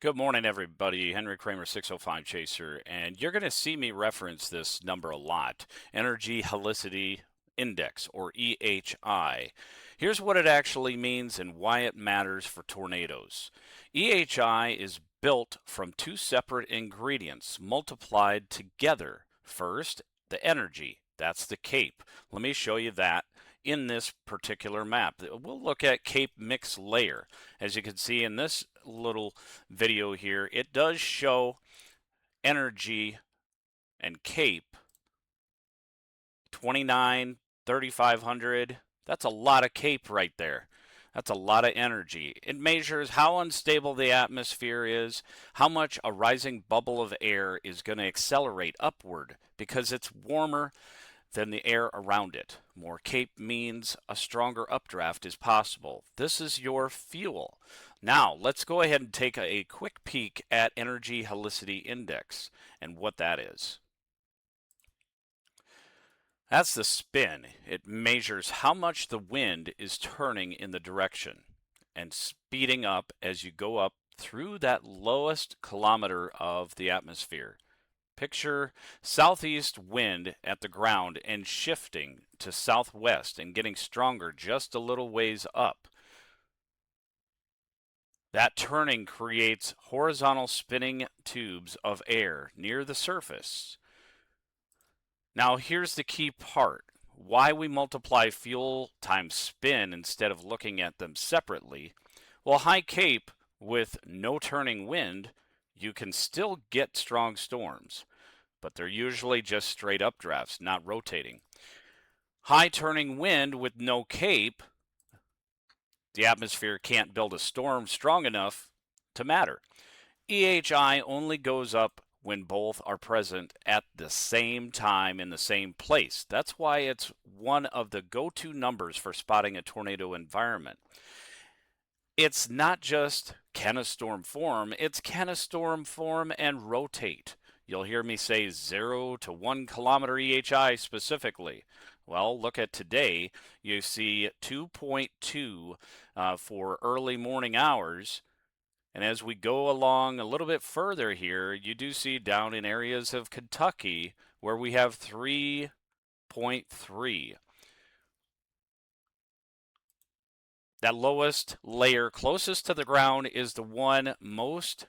Good morning, everybody. Henry Cramer, 605 Chaser, and you're going to see me reference this number a lot, Energy Helicity Index, or EHI. Here's what it actually means and why it matters for tornadoes. EHI is built from two separate ingredients multiplied together. First, the energy, that's the CAPE. Let me show you that in this particular map. We'll look at CAPE mix layer. As you can see in this little video here, it does show energy and CAPE 29, 3500. That's a lot of CAPE right there. That's a lot of energy. It measures how unstable the atmosphere is, how much a rising bubble of air is going to accelerate upward because it's warmer than the air around it. More CAPE means a stronger updraft is possible. This is your fuel. Now, let's go ahead and take a quick peek at Energy Helicity Index and what that is. That's the spin. It measures how much the wind is turning in the direction and speeding up as you go up through that lowest kilometer of the atmosphere. Picture southeast wind at the ground and shifting to southwest and getting stronger just a little ways up. That turning creates horizontal spinning tubes of air near the surface. Now here's the key part. Why we multiply fuel times spin instead of looking at them separately. Well, high CAPE with no turning wind, you can still get strong storms, but they're usually just straight updrafts, not rotating. High turning wind with no CAPE, the atmosphere can't build a storm strong enough to matter. EHI only goes up when both are present at the same time in the same place. That's why it's one of the go-to numbers for spotting a tornado environment. It's not just can a storm form, it's can a storm form and rotate. You'll hear me say 0 to 1 kilometer EHI specifically. Well, look at today. You see 2.2 for early morning hours. And as we go along a little bit further here, you do see down in areas of Kentucky where we have 3.3. That lowest layer closest to the ground is the one most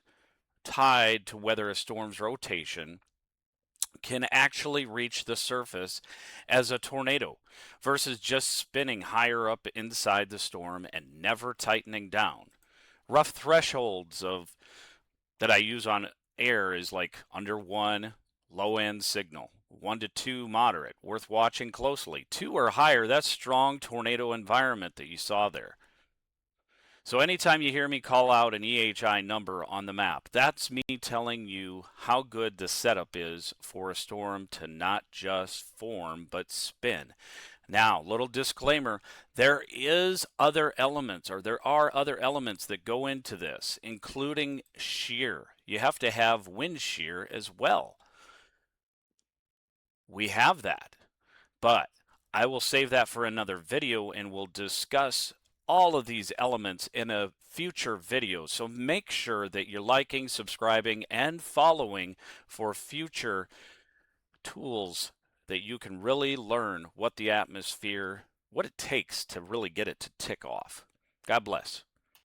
tied to whether a storm's rotation can actually reach the surface as a tornado versus just spinning higher up inside the storm and never tightening down. Rough thresholds of that I use on air is like under 1 low end signal, 1 to 2 moderate, worth watching closely. 2 or higher, that's strong tornado environment that you saw there. So anytime you hear me call out an EHI number on the map, that's me telling you how good the setup is for a storm to not just form, but spin. Now, little disclaimer, there are other elements that go into this, including shear. You have to have wind shear as well. We have that, but I will save that for another video and we'll discuss all of these elements in a future video. So make sure that you're liking, subscribing, and following for future tools that you can really learn what the atmosphere, what it takes to really get it to tick off. God bless.